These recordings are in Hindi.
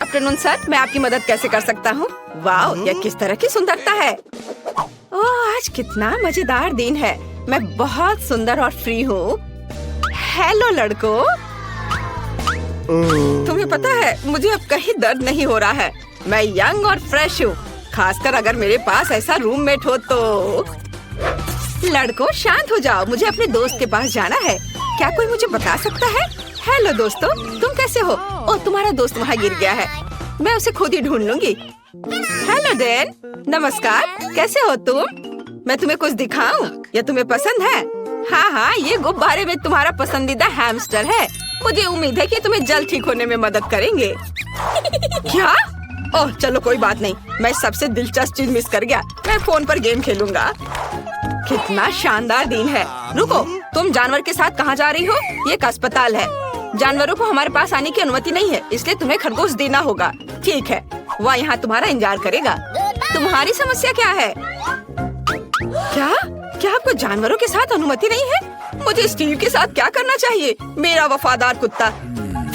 आफ्टरनून सर, मैं आपकी मदद कैसे कर सकता हूँ? वाह, यह किस तरह की सुंदरता है। ओह, आज कितना मजेदार दिन है। मैं बहुत सुंदर और फ्री हूँ। हेलो लड़कों, तुम्हें पता है मुझे अब कहीं दर्द नहीं हो रहा है। मैं यंग और फ्रेश हूँ, खासकर अगर मेरे पास ऐसा रूममेट हो तो। लड़कों शांत हो जाओ, मुझे अपने दोस्त के पास जाना है। क्या कोई मुझे बता सकता है? हेलो दोस्तों, तुम कैसे हो? ओह, तुम्हारा दोस्त वहाँ गिर गया है। मैं उसे खुद ही ढूंढ लूंगी। हेलो डैन, नमस्कार, कैसे हो तुम? मैं तुम्हें कुछ दिखाऊं? या तुम्हें पसंद है? हाँ हाँ, ये गुब्बारे में तुम्हारा पसंदीदा हैमस्टर है। मुझे उम्मीद है कि तुम्हें जल्द ठीक होने में मदद करेंगे। क्या? ओह चलो कोई बात नहीं, मैं सबसे दिलचस्प चीज मिस कर गया। मैं फोन पर गेम खेलूंगा। कितना शानदार दिन है। रुको, तुम जानवर के साथ कहाँ जा रही हो? ये एक अस्पताल है। जानवरों को हमारे पास आने की अनुमति नहीं है, इसलिए तुम्हें खरगोश देना होगा। ठीक है, वह यहाँ तुम्हारा इंतजार करेगा। तुम्हारी समस्या क्या है? क्या? क्या आपको जानवरों के साथ अनुमति नहीं है? मुझे स्टीव के साथ क्या करना चाहिए? मेरा वफादार कुत्ता।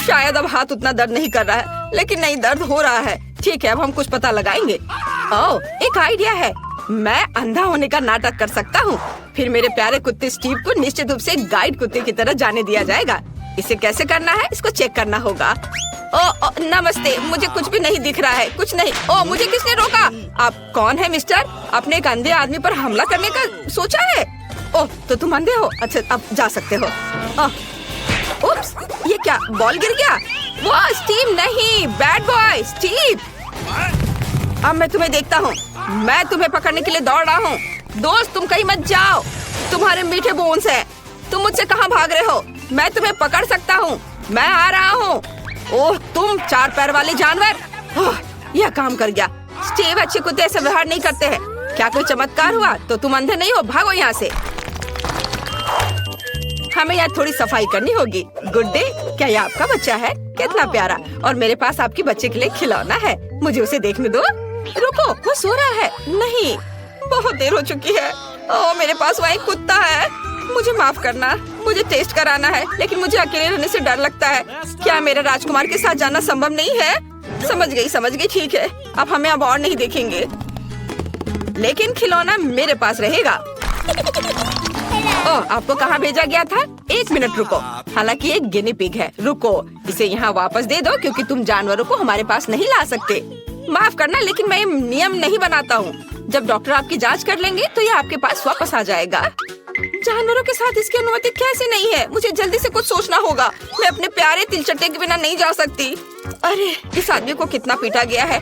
शायद अब हाथ उतना दर्द नहीं कर रहा है, लेकिन नहीं, दर्द हो रहा है। ठीक है, अब हम कुछ पता लगाएंगे। ओह, एक आइडिया है। मैं अंधा होने का नाटक कर सकता हूँ। फिर मेरे प्यारे कुत्ते स्टीव को निश्चित रूप से गाइड कुत्ते की तरह जाने दिया जाएगा। इसे कैसे करना है, इसको चेक करना होगा। ओ, नमस्ते, मुझे कुछ भी नहीं दिख रहा है। कुछ नहीं। ओ, मुझे किसने रोका? आप कौन है मिस्टर? आपने एक अंधे आदमी पर हमला करने का सोचा है? ओह, तो तुम अंधे हो? अच्छा, अब जा सकते हो। उप्स, ये क्या, बॉल गिर गया? वो स्टीव नहीं, बैड बॉय स्टीव। अब मैं तुम्हें देखता हूँ। मैं तुम्हें पकड़ने के लिए दौड़ रहा हूँ। दोस्त, तुम कहीं मत जाओ। तुम्हारे मीठे बोन्स हैं। तुम मुझसे कहाँ भाग रहे हो? मैं तुम्हें पकड़ सकता हूँ। मैं आ रहा हूँ। ओह, तुम 4 पैर वाले जानवर। ओह, यह काम कर गया। स्टीव, अच्छे कुत्ते ऐसे व्यवहार नहीं करते हैं। क्या कोई चमत्कार हुआ? तो तुम अंधे नहीं हो, भागो यहाँ से। हमें यहाँ थोड़ी सफाई करनी होगी। गुड डे, क्या ये आपका बच्चा है? कितना प्यारा। और मेरे पास आपके बच्चे के लिए खिलौना है, मुझे उसे देखने दो। रुको, वो सो रहा है। नहीं, बहुत देर हो चुकी है। ओह, मेरे पास वहाँ एक कुत्ता है। मुझे माफ करना, मुझे टेस्ट कराना है, लेकिन मुझे अकेले रहने से डर लगता है। क्या मेरे राजकुमार के साथ जाना संभव नहीं है? समझ गई, ठीक है। अब हमें अब और नहीं देखेंगे, लेकिन खिलौना मेरे पास रहेगा। ओह, आपको कहाँ भेजा गया था? 1 मिनट रुको। हालांकि एक गिनी पिग है। रुको, इसे यहाँ वापस दे दो, क्योंकि तुम जानवरों को हमारे पास नहीं ला सकते। माफ करना, लेकिन मैं नियम नहीं बनाता हूँ। जब डॉक्टर आपकी जांच कर लेंगे तो ये आपके पास वापस आ जाएगा। जानवरों के साथ इसकी अनुमति कैसे नहीं है? मुझे जल्दी से कुछ सोचना होगा। मैं अपने प्यारे तिलचट्टे के बिना नहीं जा सकती। अरे, इस आदमी को कितना पीटा गया है।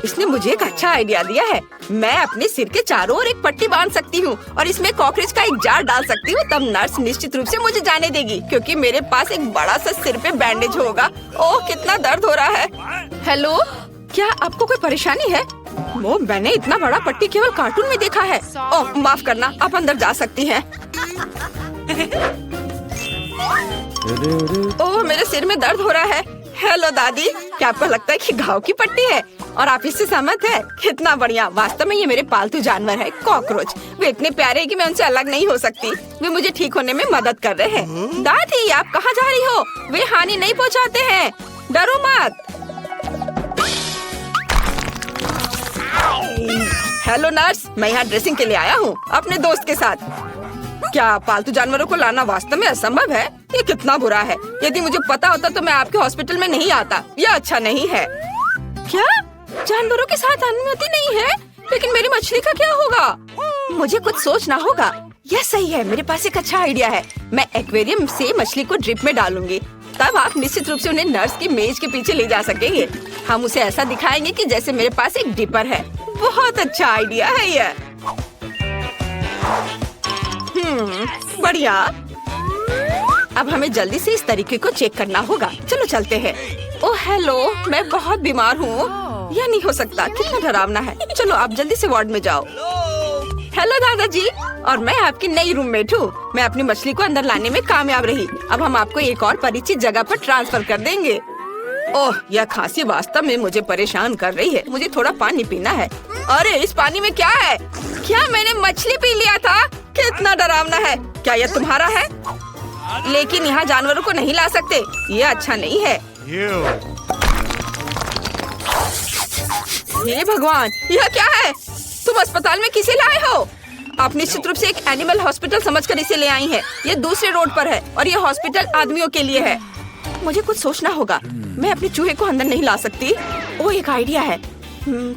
इसने मुझे एक अच्छा आइडिया दिया है। मैं अपने सिर के चारों ओर एक पट्टी बांध सकती हूँ और इसमें कॉकरोच का एक जार डाल सकती हूँ। तब नर्स निश्चित रूप से मुझे जाने देगी, क्योंकि मेरे पास एक बड़ा सा सिर पे बैंडेज होगा। ओह, कितना दर्द हो रहा है। हेलो, क्या आपको कोई परेशानी है? वो मैंने इतना बड़ा पट्टी केवल कार्टून में देखा है। ओह, माफ करना, आप अंदर जा सकती हैं। ओह, मेरे सिर में दर्द हो रहा है। हेलो दादी, क्या आपको लगता है कि घाव की पट्टी है और आप इससे सहमत है? कितना बढ़िया। वास्तव में ये मेरे पालतू जानवर है, कॉकरोच। वे इतने प्यारे हैं कि मैं उनसे अलग नहीं हो सकती। वे मुझे ठीक होने में मदद कर रहे हैं। दादी, आप कहाँ जा रही हो? वे हानि नहीं पहुँचाते हैं, डरो मत। हेलो नर्स, मैं यहाँ ड्रेसिंग के लिए आया हूँ अपने दोस्त के साथ। क्या पालतू जानवरों को लाना वास्तव में असंभव है? ये कितना बुरा है। यदि मुझे पता होता तो मैं आपके हॉस्पिटल में नहीं आता। यह अच्छा नहीं है। क्या? जानवरों के साथ अनुमति नहीं है? लेकिन मेरी मछली का क्या होगा? मुझे कुछ सोचना होगा। यह सही है, मेरे पास एक अच्छा आइडिया है। मैं एक्वेरियम से मछली को ड्रिप में डालूंगी। तब आप निश्चित रूप से उन्हें नर्स की मेज के पीछे ले जा सकेंगे। हम उसे ऐसा दिखाएंगे कि जैसे मेरे पास एक डिपर है। बहुत अच्छा आइडिया है यह। बढ़िया। अब हमें जल्दी से इस तरीके को चेक करना होगा। चलो चलते हैं। ओह हेलो, मैं बहुत बीमार हूँ। यह नहीं हो सकता, कितना डरावना है। चलो आप जल्दी से वार्ड में जाओ। हेलो दादाजी, और मैं आपकी नई रूममेट हूँ। मैं अपनी मछली को अंदर लाने में कामयाब रही। अब हम आपको एक और परिचित जगह पर ट्रांसफर कर देंगे। ओह, यह खांसी वास्तव में मुझे परेशान कर रही है। मुझे थोड़ा पानी पीना है। अरे, इस पानी में क्या है? क्या मैंने मछली पी लिया था? कितना डरावना है। क्या यह तुम्हारा है? लेकिन यहाँ जानवरों को नहीं ला सकते। ये अच्छा नहीं है। हे भगवान, यह क्या है? तुम अस्पताल में किसे लाए हो? आप निश्चित रूप से एक एनिमल हॉस्पिटल समझकर इसे ले आई हैं। ये दूसरे रोड पर है और ये हॉस्पिटल आदमियों के लिए है। मुझे कुछ सोचना होगा। मैं अपने चूहे को अंदर नहीं ला सकती। ओ, एक आइडिया है।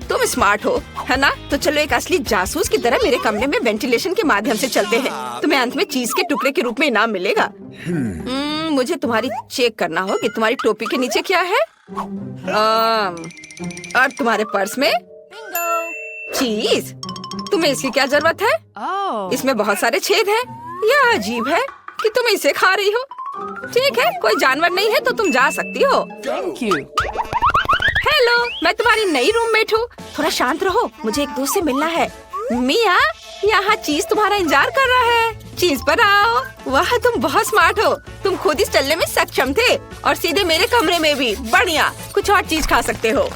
तुम स्मार्ट हो, है ना? तो चलो एक असली जासूस की तरह मेरे कमरे में वेंटिलेशन के माध्यम से चलते हैं। तुम्हें अंत में चीज के टुकड़े के रूप में इनाम मिलेगा। मुझे तुम्हारी चेक करना होगी। तुम्हारी टोपी के नीचे क्या है? और तुम्हारे पर्स में चीज। तुम्हें इसकी क्या जरूरत है? इसमें बहुत सारे छेद हैं। यह अजीब है कि तुम इसे खा रही हो। ठीक है, कोई जानवर नहीं है तो तुम जा सकती हो। Thank you. हेलो, मैं तुम्हारी नई रूममेट हूँ। थोड़ा शांत रहो, मुझे एक दोस्त से मिलना है। मिया, यहाँ चीज तुम्हारा इंतजार कर रहा है। चीज पर आओ। वाह, तुम बहुत स्मार्ट हो। तुम खुद इस चलने में सक्षम थे और सीधे मेरे कमरे में भी। बढ़िया, कुछ और चीज खा सकते हो।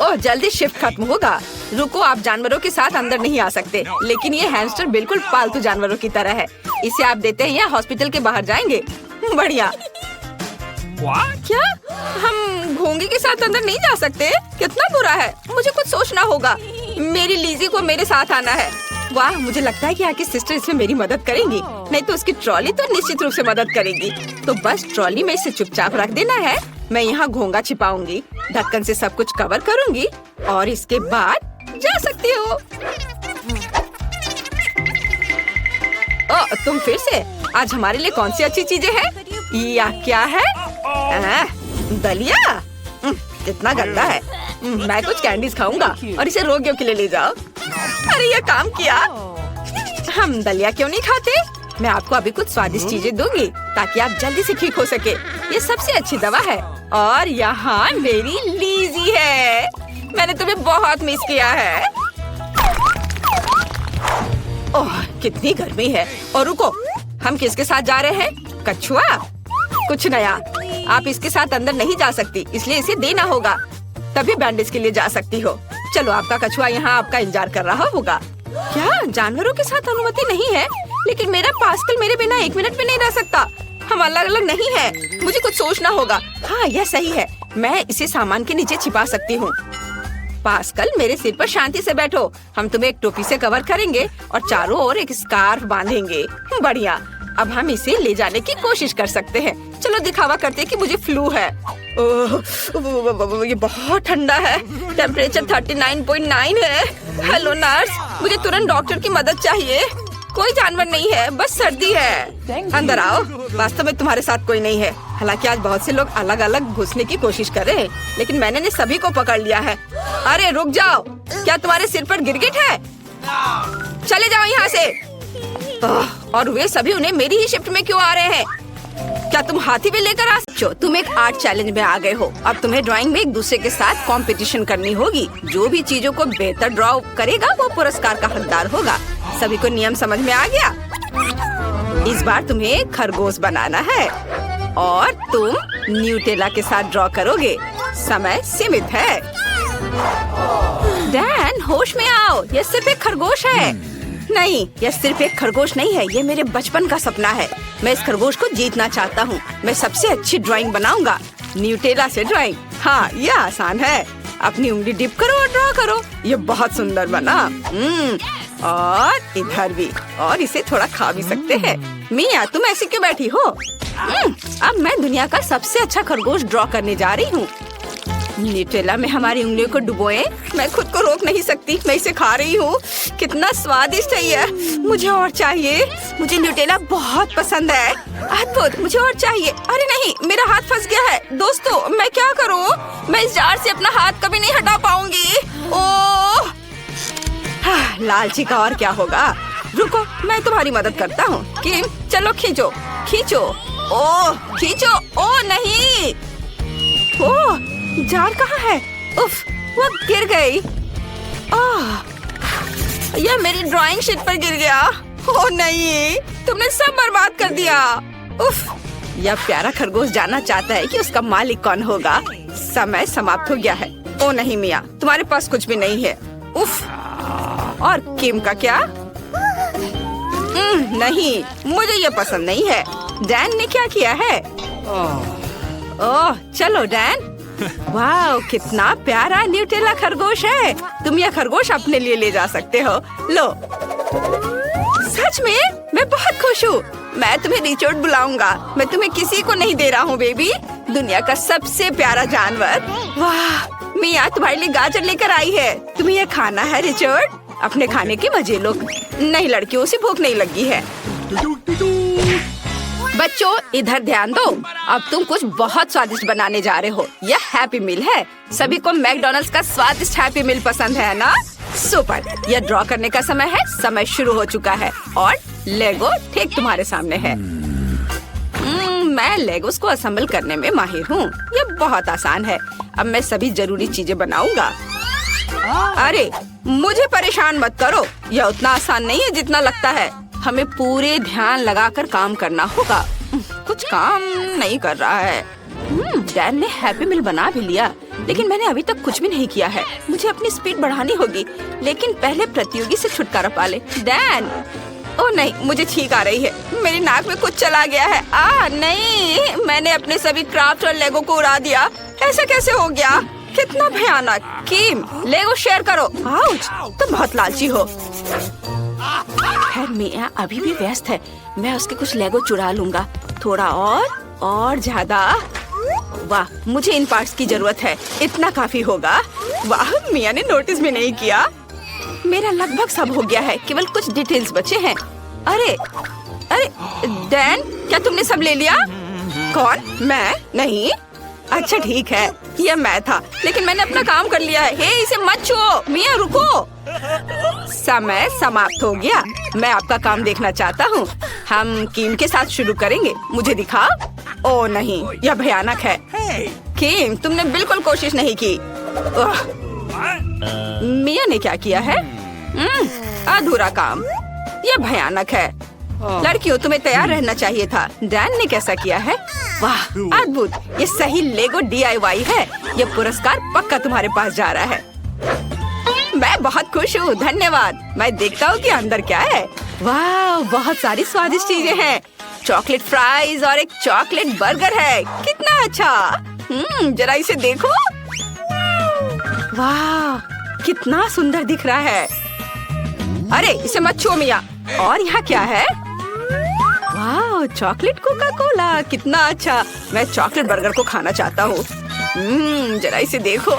ओह, जल्दी शिफ्ट खत्म होगा। रुको, आप जानवरों के साथ अंदर नहीं आ सकते, लेकिन ये हैमस्टर बिल्कुल पालतू जानवरों की तरह है। इसे आप देते हैं या हॉस्पिटल के बाहर जाएंगे। बढ़िया। क्या हम घोंगे के साथ अंदर नहीं जा सकते? कितना बुरा है। मुझे कुछ सोचना होगा। मेरी लीजी को मेरे साथ आना है। वाह, मुझे लगता है कि आपकी सिस्टर इसमें मेरी मदद करेंगी। नहीं तो उसकी ट्रॉली तो निश्चित रूप से मदद करेगी। तो बस ट्रॉली में इसे चुपचाप रख देना है। मैं यहाँ घोंगा छिपाऊंगी, ढक्कन से सब कुछ कवर करूंगी और इसके बाद जा सकती हो। तुम फिर से? आज हमारे लिए कौन सी अच्छी चीजें हैं? या क्या है? दलिया? कितना गंदा है। मैं कुछ कैंडीज खाऊंगा और इसे रोगियों के लिए ले जाओ। अरे, ये काम किया। हम दलिया क्यों नहीं खाते? मैं आपको अभी कुछ स्वादिष्ट चीजें दूंगी ताकि आप जल्दी से ठीक हो सके। ये सबसे अच्छी दवा है। और यहाँ मेरी लीजी है। मैंने तुम्हें बहुत मिस किया है। ओह, कितनी गर्मी है। और रुको, हम किसके साथ जा रहे हैं? कछुआ? कुछ नया। आप इसके साथ अंदर नहीं जा सकती, इसलिए इसे देना होगा, तभी बैंडेज के लिए जा सकती हो। चलो, आपका कछुआ यहाँ आपका इंतजार कर रहा होगा। क्या जानवरों के साथ अनुमति नहीं है? लेकिन मेरा पास्कल मेरे बिना 1 मिनट भी नहीं रह सकता। हम अलग अलग नहीं है। मुझे कुछ सोचना होगा। हाँ, यह सही है। मैं इसे सामान के नीचे छिपा सकती हूँ। पास्कल, मेरे सिर पर शांति से बैठो। हम तुम्हें एक टोपी से कवर करेंगे और चारों ओर एक स्कार्फ बांधेंगे। बढ़िया। अब हम इसे ले जाने की कोशिश कर सकते हैं। चलो दिखावा करते हैं कि मुझे फ्लू है। ओह, ये बहुत ठंडा है। टेम्परेचर 39.9 है। हेलो नर्स, मुझे तुरंत डॉक्टर की मदद चाहिए। कोई जानवर नहीं है, बस सर्दी है। अंदर आओ। वास्तव में तुम्हारे साथ कोई नहीं है। हालांकि आज बहुत से लोग अलग अलग घुसने की कोशिश कर रहे हैं, लेकिन मैंने सभी को पकड़ लिया है। अरे रुक जाओ, क्या तुम्हारे सिर पर गिरगिट है? चले जाओ यहाँ से। और वे सभी उन्हें मेरी ही शिफ्ट में क्यों आ रहे हैं? क्या तुम हाथी भी लेकर आ सकते हो? तुम एक आर्ट चैलेंज में आ गए हो। अब तुम्हें ड्राइंग में एक दूसरे के साथ कंपटीशन करनी होगी। जो भी चीजों को बेहतर ड्रॉ करेगा वो पुरस्कार का हकदार होगा। सभी को नियम समझ में आ गया? इस बार तुम्हें खरगोश बनाना है और तुम न्यूटेला के साथ ड्रॉ करोगे। समय सीमित है। डैन, होश में आओ। यह सिर्फ एक खरगोश है। नहीं, यह सिर्फ एक खरगोश नहीं है। ये मेरे बचपन का सपना है। मैं इस खरगोश को जीतना चाहता हूँ। मैं सबसे अच्छी ड्राइंग बनाऊंगा। न्यूटेला से ड्राइंग। हाँ, यह आसान है। अपनी उंगली डिप करो और ड्रॉ करो। ये बहुत सुंदर बना। और इधर भी। और इसे थोड़ा खा भी सकते हैं। मिया, तुम ऐसी क्यों बैठी हो? अब मैं दुनिया का सबसे अच्छा खरगोश ड्रॉ करने जा रही हूँ। न्यूटेला में हमारी उंगलियों को डुबोए। मैं खुद को रोक नहीं सकती। मैं इसे खा रही हूँ। कितना स्वादिष्ट है यह। मुझे और चाहिए। मुझे न्यूटेला बहुत पसंद है। अद्भुत, मुझे और चाहिए। अरे नहीं, मेरा हाथ फंस गया है। दोस्तों, मैं क्या करूँ? मैं इस जार से अपना हाथ कभी नहीं हटा पाऊंगी। ओह, लालची का और क्या होगा? रुको, मैं तुम्हारी मदद करता हूँ। किम, चलो खींचो खींचो। ओह, खींचो। ओह नहीं। ओह, जार कहाँ है? उफ, वो गिर गई। यह मेरी ड्राइंग शीट पर गिर गया। ओह नहीं, तुमने सब बर्बाद कर दिया। उफ, यह प्यारा खरगोश जानना चाहता है कि उसका मालिक कौन होगा। समय समाप्त हो गया है। ओह नहीं मिया, तुम्हारे पास कुछ भी नहीं है। उफ, और किम का क्या? नहीं, मुझे ये पसंद नहीं है। डैन ने क्या किया है? ओह, चलो डैन, वाह, कितना प्यारा न्यूटेला खरगोश है। तुम यह खरगोश अपने लिए ले जा सकते हो। लो। सच में मैं बहुत खुश हूँ। मैं तुम्हें रिचर्ड बुलाऊंगा। मैं तुम्हें किसी को नहीं दे रहा हूँ बेबी। दुनिया का सबसे प्यारा जानवर। वाह, मिया तुम्हारे लिए गाजर लेकर आई है। तुम्हें यह खाना है रिचर्ड। अपने खाने के मजे लो। नहीं, लड़कियों से भूख नहीं लगी है। बच्चों इधर ध्यान दो। अब तुम कुछ बहुत स्वादिष्ट बनाने जा रहे हो। यह हैप्पी मील है। सभी को मैकडॉनल्ड्स का स्वादिष्ट हैप्पी मील पसंद है ना? सुपर। यह ड्रॉ करने का समय है। समय शुरू हो चुका है और लेगो ठीक तुम्हारे सामने है। मैं लेगोस को असेंबल करने में माहिर हूँ। यह बहुत आसान है। अब मैं सभी जरूरी चीजें बनाऊंगा। अरे मुझे परेशान मत करो। यह उतना आसान नहीं है जितना लगता है। हमें पूरे ध्यान लगाकर काम करना होगा। कुछ काम नहीं कर रहा है। डैन ने हैप्पी मील बना भी लिया, लेकिन मैंने अभी तक कुछ भी नहीं किया है। मुझे अपनी स्पीड बढ़ानी होगी, लेकिन पहले प्रतियोगी से छुटकारा पा ले। डैन, ओह नहीं, मुझे छींक आ रही है। मेरी नाक में कुछ चला गया है। नहीं, मैंने अपने सभी क्राफ्ट और लेगो को उड़ा दिया। ऐसा कैसे हो गया? कितना भयानक। किम, लेगो शेयर करो। आउच, तुम बहुत लालची हो। खैर मिया अभी भी व्यस्त है। मैं उसके कुछ लेगो चुरा लूंगा। थोड़ा और ज्यादा। वाह, मुझे इन पार्ट्स की जरूरत है। इतना काफी होगा। वाह, मिया ने नोटिस भी नहीं किया। मेरा लगभग सब हो गया है। केवल कुछ डिटेल्स बचे हैं। अरे डैन, क्या तुमने सब ले लिया? कौन? मैं नहीं। अच्छा ठीक है, यह मैं था, लेकिन मैंने अपना काम कर लिया है। हे, इसे मत छुओ। मिया रुको। समय समाप्त हो गया। मैं आपका काम देखना चाहता हूँ। हम किम के साथ शुरू करेंगे। मुझे दिखा। ओ नहीं, यह भयानक है। किम, तुमने बिल्कुल कोशिश नहीं की। मिया ने क्या किया है? अधूरा काम। यह भयानक है। लड़कियों, तुम्हें तैयार रहना चाहिए था। डैन ने कैसा किया है? वाह, अद्भुत। ये सही लेगो DIY है। ये पुरस्कार पक्का तुम्हारे पास जा रहा है। मैं बहुत खुश हूँ। धन्यवाद। मैं देखता हूँ कि अंदर क्या है। वाह, बहुत सारी स्वादिष्ट चीजें हैं। चॉकलेट फ्राइज और एक चॉकलेट बर्गर है। कितना अच्छा। जरा इसे देखो। वाह, कितना सुंदर दिख रहा है। अरे इसे मत छुओ मिया। और यहाँ क्या है? वाह, चॉकलेट कोका कोला। कितना अच्छा। मैं चॉकलेट बर्गर को खाना चाहता हूँ। जरा इसे देखो।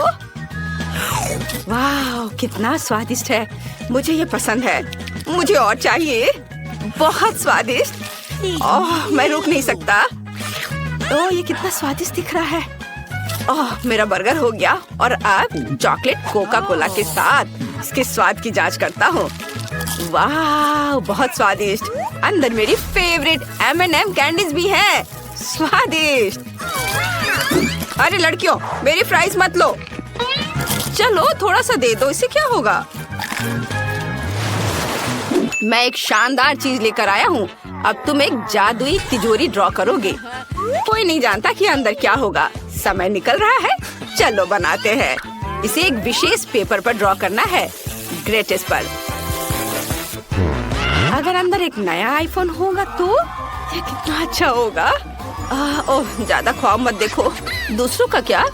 वाह, कितना स्वादिष्ट है। मुझे ये पसंद है। मुझे और चाहिए। बहुत स्वादिष्ट। ओह, मैं रुक नहीं सकता। ओह, ये कितना स्वादिष्ट दिख रहा है। ओह, मेरा बर्गर हो गया। और अब चॉकलेट कोका कोला के साथ इसके स्वाद की जांच करता हूँ। वाह, बहुत स्वादिष्ट। अंदर मेरी फेवरेट M&M कैंडीज भी हैं। स्वादिष्ट। अरे लड़कियों, मेरी फ्राइज मत लो। चलो थोड़ा सा दे दो, इससे क्या होगा? मैं एक शानदार चीज लेकर आया हूँ। अब तुम एक जादुई तिजोरी ड्रॉ करोगे। कोई नहीं जानता कि अंदर क्या होगा। समय निकल रहा है। चलो बनाते हैं। इसे एक विशेष पेपर पर ड्रॉ करना है। ग्रेटेस्ट पर। अगर अंदर एक नया आईफोन होगा तो ये कितना अच्छा होगा। ओह, ज्यादा ख्वाब मत देखो। दूसरों का क्या?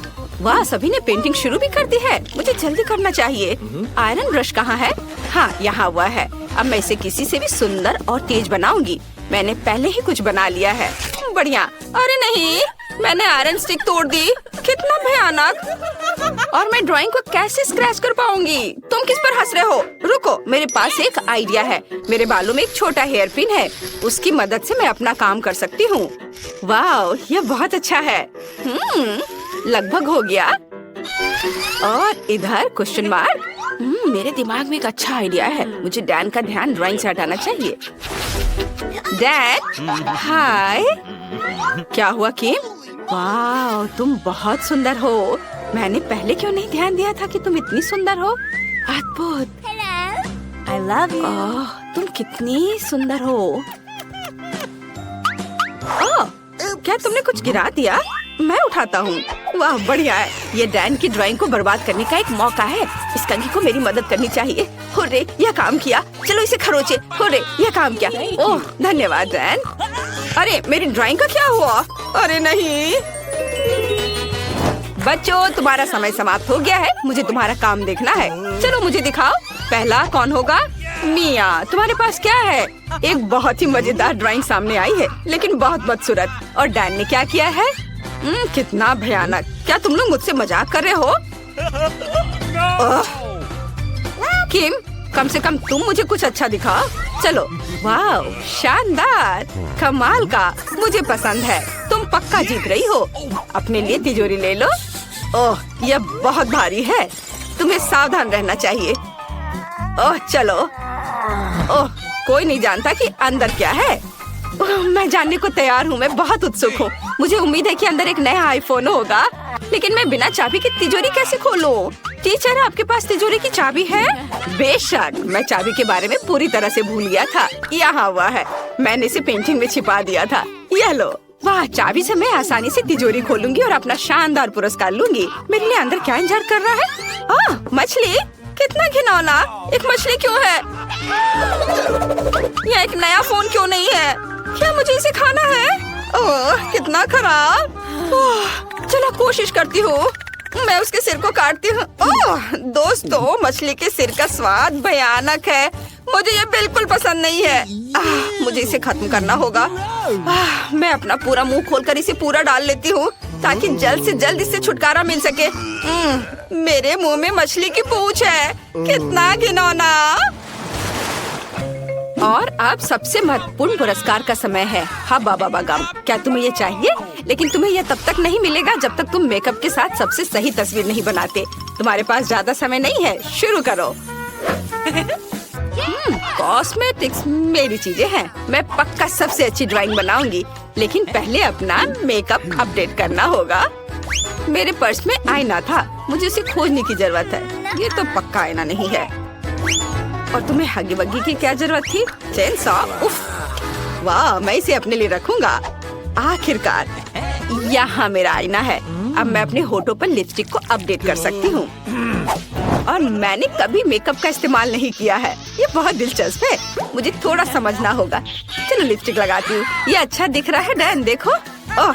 वाह, सभी ने पेंटिंग शुरू भी कर दी है। मुझे जल्दी करना चाहिए। आयरन ब्रश कहाँ है? हाँ, यहाँ हुआ है। अब मैं इसे किसी से भी सुंदर और तेज बनाऊंगी। मैंने पहले ही कुछ बना लिया है। बढ़िया। अरे नहीं, मैंने आयरन स्टिक तोड़ दी। कितना भयानक। और मैं ड्राइंग को कैसे स्क्रैच कर पाऊंगी? तुम किस पर हंस रहे हो? रुको, मेरे पास एक आइडिया है। मेरे बालों में एक छोटा हेयर पिन है। उसकी मदद से मैं अपना काम कर सकती हूँ। वाह, यह बहुत अच्छा है। लगभग हो गया। और इधर क्वेश्चन मार्क। मेरे दिमाग में एक अच्छा आइडिया है। मुझे डैन का ध्यान ड्राइंग से हटाना चाहिए। डैन, हाय। क्या हुआ किम? वाह, तुम बहुत सुंदर हो। मैंने पहले क्यों नहीं ध्यान दिया था कि तुम इतनी सुंदर हो? अद्भुत। I love you. तुम कितनी सुंदर हो। क्या तुमने कुछ गिरा दिया? मैं उठाता हूँ। वाह, बढ़िया है। ये डैन की ड्राइंग को बर्बाद करने का एक मौका है। इस कंघी को मेरी मदद करनी चाहिए। हुर्रे, यह काम किया। चलो इसे खरोचे। हुर्रे, यह काम किया। ओह, धन्यवाद डैन। अरे मेरी ड्राइंग का क्या हुआ? अरे नहीं। बच्चों, तुम्हारा समय समाप्त हो गया है। मुझे तुम्हारा काम देखना है। चलो मुझे दिखाओ, पहला कौन होगा? मिया, तुम्हारे पास क्या है? एक बहुत ही मजेदार ड्राइंग सामने आई है, लेकिन बहुत बदसूरत। और डैन ने क्या किया है? कितना भयानक। क्या तुम लोग मुझसे मजाक कर रहे हो? किम, कम से कम तुम मुझे कुछ अच्छा दिखाओ। चलो। वाह, शानदार, कमाल का, मुझे पसंद है। तुम पक्का जीत रही हो। अपने लिए तिजोरी ले लो। ओह, यह बहुत भारी है। तुम्हें सावधान रहना चाहिए। ओह, चलो। ओह, कोई नहीं जानता कि अंदर क्या है। मैं जानने को तैयार हूँ। मैं बहुत उत्सुक हूँ। मुझे उम्मीद है कि अंदर एक नया आईफोन होगा, लेकिन मैं बिना चाबी की तिजोरी कैसे खोलूं? टीचर, आपके पास तिजोरी की चाबी है? बेशक, मैं चाबी के बारे में पूरी तरह से भूल गया था। यहाँ हुआ है, मैंने इसे पेंटिंग में छिपा दिया था। यह लो। वाह, चाबी से मैं आसानी से तिजोरी खोलूंगी और अपना शानदार पुरस्कार लूंगी। मेरे लिए अंदर क्या इंतजार कर रहा है? मछली? कितना घिनौना। एक मछली क्यों है? यह एक नया फोन क्यों नहीं है? क्या मुझे इसे खाना है? ओह, कितना खराब। चलो कोशिश करती हूँ। मैं उसके सिर को काटती हूँ। ओह दोस्तों, मछली के सिर का स्वाद भयानक है। मुझे ये बिल्कुल पसंद नहीं है। मुझे इसे खत्म करना होगा। मैं अपना पूरा मुंह खोलकर इसे पूरा डाल लेती हूँ, ताकि जल्द से जल्द इससे छुटकारा मिल सके। मेरे मुंह में मछली की पूंछ है। कितना घिनौना। और अब सबसे महत्वपूर्ण पुरस्कार का समय है। हाँ बाबा गम, क्या तुम्हें ये चाहिए? लेकिन तुम्हें यह तब तक नहीं मिलेगा जब तक तुम मेकअप के साथ सबसे सही तस्वीर नहीं बनाते। तुम्हारे पास ज्यादा समय नहीं है, शुरू करो। कॉस्मेटिक्स मेरी चीजें हैं। मैं पक्का सबसे अच्छी ड्राइंग बनाऊंगी, लेकिन पहले अपना मेकअप अपडेट करना होगा। मेरे पर्स में आईना था, मुझे उसे खोजने की जरूरत है। ये तो पक्का आईना नहीं है। और तुम्हें हगी वगी की क्या जरूरत थी? Chain saw? उफ, वाह, मैं इसे अपने लिए रखूंगा। आखिरकार यहाँ मेरा आईना है। अब मैं अपने होठों पर लिपस्टिक को अपडेट कर सकती हूँ। और मैंने कभी मेकअप का इस्तेमाल नहीं किया है। ये बहुत दिलचस्प है। मुझे थोड़ा समझना होगा। चलो लिपस्टिक लगाती हूँ। ये अच्छा दिख रहा है डैन, देखो। ओह,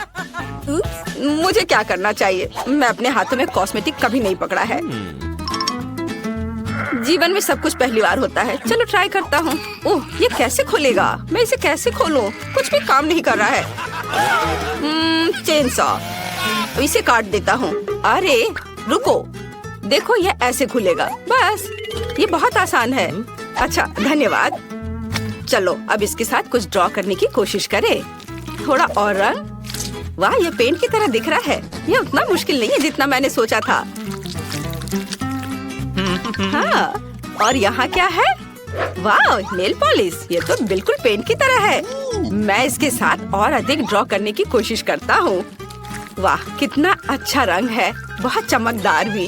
मुझे क्या करना चाहिए? मैं अपने हाथों में कॉस्मेटिक कभी नहीं पकड़ा है। जीवन में सब कुछ पहली बार होता है। चलो ट्राई करता हूँ। ओह, ये कैसे खुलेगा? मैं इसे कैसे खोलूं? कुछ भी काम नहीं कर रहा है। चेन सॉ, इसे काट देता हूँ। अरे रुको, देखो ये ऐसे खुलेगा। बस, ये बहुत आसान है। अच्छा, धन्यवाद। चलो अब इसके साथ कुछ ड्रॉ करने की कोशिश करें। थोड़ा और रंग। वाह, ये पेंट की तरह दिख रहा है। ये उतना मुश्किल नहीं है जितना मैंने सोचा था। हाँ, और यहाँ क्या है? वाह, नेल पॉलिश। ये तो बिल्कुल पेंट की तरह है। मैं इसके साथ और अधिक ड्रॉ करने की कोशिश करता हूँ। वाह, कितना अच्छा रंग है, बहुत चमकदार भी।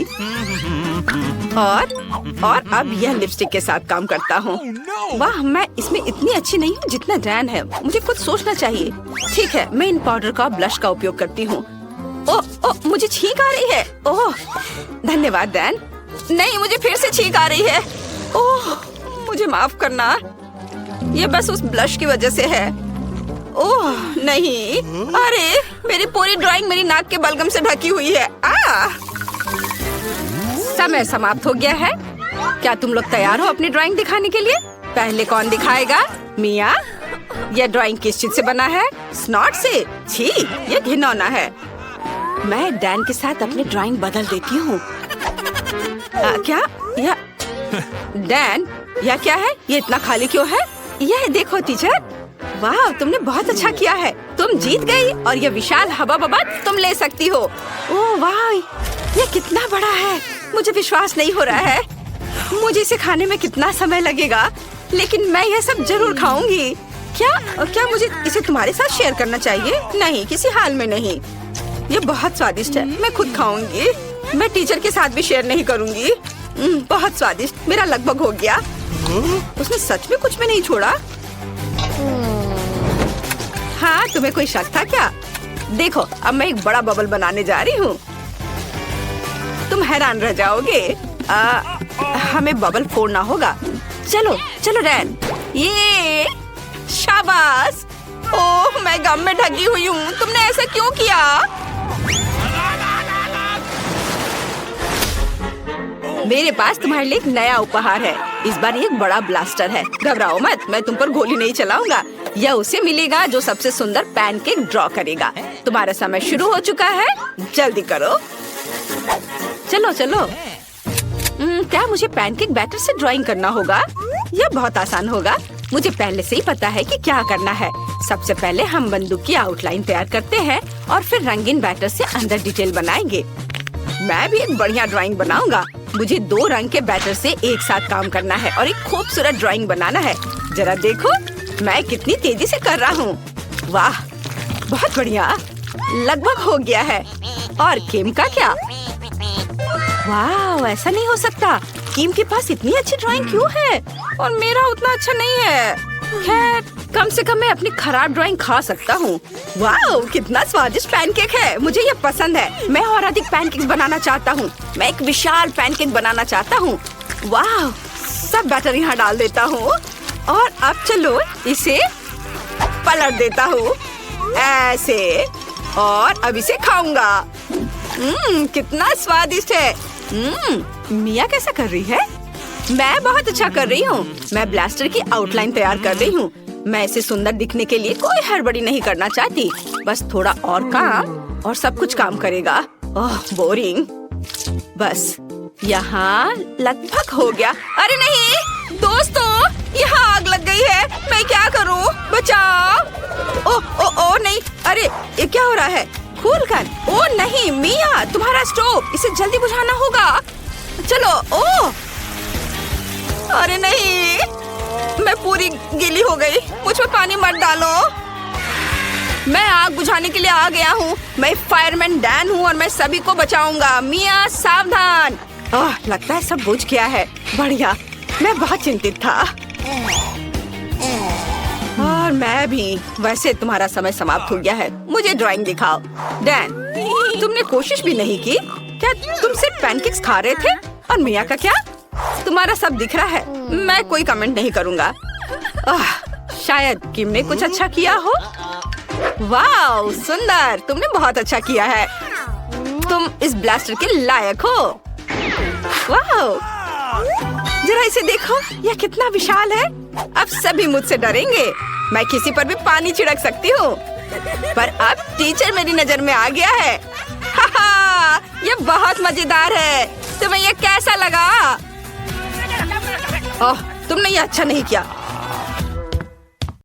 और अब यह लिपस्टिक के साथ काम करता हूँ। वाह, मैं इसमें इतनी अच्छी नहीं हूँ जितना डैन है। मुझे कुछ सोचना चाहिए। ठीक है, मैं इन पाउडर का ब्लश का उपयोग करती हूँ। ओह, मुझे छींक आ रही है। ओह, धन्यवाद डैन। नहीं, मुझे फिर से छींक आ रही है। ओह, मुझे माफ करना। ये बस उस ब्लश की वजह से है। ओह नहीं, अरे मेरी पूरी ड्राइंग मेरी नाक के बलगम से ढकी हुई है। समय समाप्त हो गया है। क्या तुम लोग तैयार हो अपनी ड्राइंग दिखाने के लिए? पहले कौन दिखाएगा? मिया, यह ड्राइंग किस चीज से बना है? स्नॉट से? छी, यह घिनौना है। मैं डैन के साथ अपनी ड्राइंग बदल देती हूँ। क्या? यह डैन, यह क्या है? ये इतना खाली क्यों है? यह देखो टीचर। वाह, तुमने बहुत अच्छा किया है। तुम जीत गई और ये विशाल हवा बबा तुम ले सकती हो। ओह वाह, ये कितना बड़ा है। मुझे विश्वास नहीं हो रहा है। मुझे इसे खाने में कितना समय लगेगा, लेकिन मैं यह सब जरूर खाऊंगी। क्या मुझे इसे तुम्हारे साथ शेयर करना चाहिए? नहीं, किसी हाल में नहीं। ये बहुत स्वादिष्ट है, मैं खुद खाऊंगी। मैं टीचर के साथ भी शेयर नहीं करूंगी। बहुत स्वादिष्ट। मेरा लगभग हो गया। उसने सच में कुछ भी नहीं छोड़ा। हाँ, तुम्हें कोई शक था क्या? देखो, अब मैं एक बड़ा बबल बनाने जा रही हूँ। तुम हैरान रह जाओगे। हमें बबल फोड़ना होगा। चलो चलो रैन, ये शाबाश। ओह, मैं गम में ढकी हुई हूँ। तुमने ऐसा क्यों किया? मेरे पास तुम्हारे लिए एक नया उपहार है। इस बार ये एक बड़ा ब्लास्टर है। घबराओ मत, मैं तुम पर गोली नहीं चलाऊंगा। यह उसे मिलेगा जो सबसे सुंदर पैनकेक ड्रॉ करेगा। तुम्हारा समय शुरू हो चुका है, जल्दी करो। चलो चलो। क्या मुझे पैनकेक बैटर से ड्राइंग करना होगा? यह बहुत आसान होगा। मुझे पहले से ही पता है कि क्या करना है। सबसे पहले हम बंदूक की आउटलाइन तैयार करते हैं और फिर रंगीन बैटर से अंदर डिटेल बनाएंगे। मैं भी एक बढ़िया ड्राइंग बनाऊंगा। मुझे 2 रंग के बैटर से एक साथ काम करना है और एक खूबसूरत ड्राइंग बनाना है। जरा देखो मैं कितनी तेजी से कर रहा हूँ। वाह, बहुत बढ़िया, लगभग हो गया है। और किम का क्या? वाह, ऐसा नहीं हो सकता। किम के पास इतनी अच्छी ड्राइंग क्यों है और मेरा उतना अच्छा नहीं है? खैर, कम से कम मैं अपनी खराब ड्राइंग खा सकता हूँ। वाह, कितना स्वादिष्ट पैनकेक है। मुझे ये पसंद है। मैं और अधिक पैनकेक्स बनाना चाहता हूँ। मैं एक विशाल पैनकेक बनाना चाहता हूँ। वाह, सब बैटर यहाँ डाल देता हूँ और अब चलो इसे पलट देता हूँ ऐसे, और अब इसे खाऊंगा। कितना स्वादिष्ट है। मिया कैसा कर रही है? मैं बहुत अच्छा कर रही हूँ। मैं ब्लास्टर की आउटलाइन तैयार कर रही हूँ। मैं इसे सुंदर दिखने के लिए कोई हड़बड़ी नहीं करना चाहती। बस थोड़ा और काम और सब कुछ काम करेगा। ओह, बोरिंग। बस यहाँ लगभग हो गया। अरे नहीं दोस्तों, यहाँ आग लग गई है। मैं क्या करूँ? बचाओ। ओ नहीं, अरे ये क्या हो रहा है? खोल कर। ओ नहीं मिया, तुम्हारा स्टोव, इसे जल्दी बुझाना होगा। चलो। ओ अरे नहीं, मैं पूरी गीली हो गई। मुझ पर पानी मत डालो। मैं आग बुझाने के लिए आ गया हूँ। मैं फायरमैन डैन हूँ और मैं सभी को बचाऊंगा। मिया सावधान। लगता है सब बुझ गया है। बढ़िया, मैं बहुत चिंतित था। और मैं भी। वैसे तुम्हारा समय समाप्त हो गया है। मुझे ड्राइंग दिखाओ। डैन, तुमने कोशिश भी नहीं की? क्या तुम सिर्फ पैनकेक्स खा रहे थे? और मिया का क्या? तुम्हारा सब दिख रहा है। मैं कोई कमेंट नहीं करूँगा। शायद किम ने कुछ अच्छा किया हो। वाह, सुंदर, तुमने बहुत अच्छा किया है। तुम इस ब्लास्टर के लायक हो। वाह, जरा इसे देखो, यह कितना विशाल है। अब सभी मुझसे डरेंगे। मैं किसी पर भी पानी छिड़क सकती हूँ। पर अब टीचर मेरी नजर में आ गया है। हाहा, ये बहुत मजेदार है। तुम्हें यह कैसा लगा? ओह, तुमने ये अच्छा नहीं किया।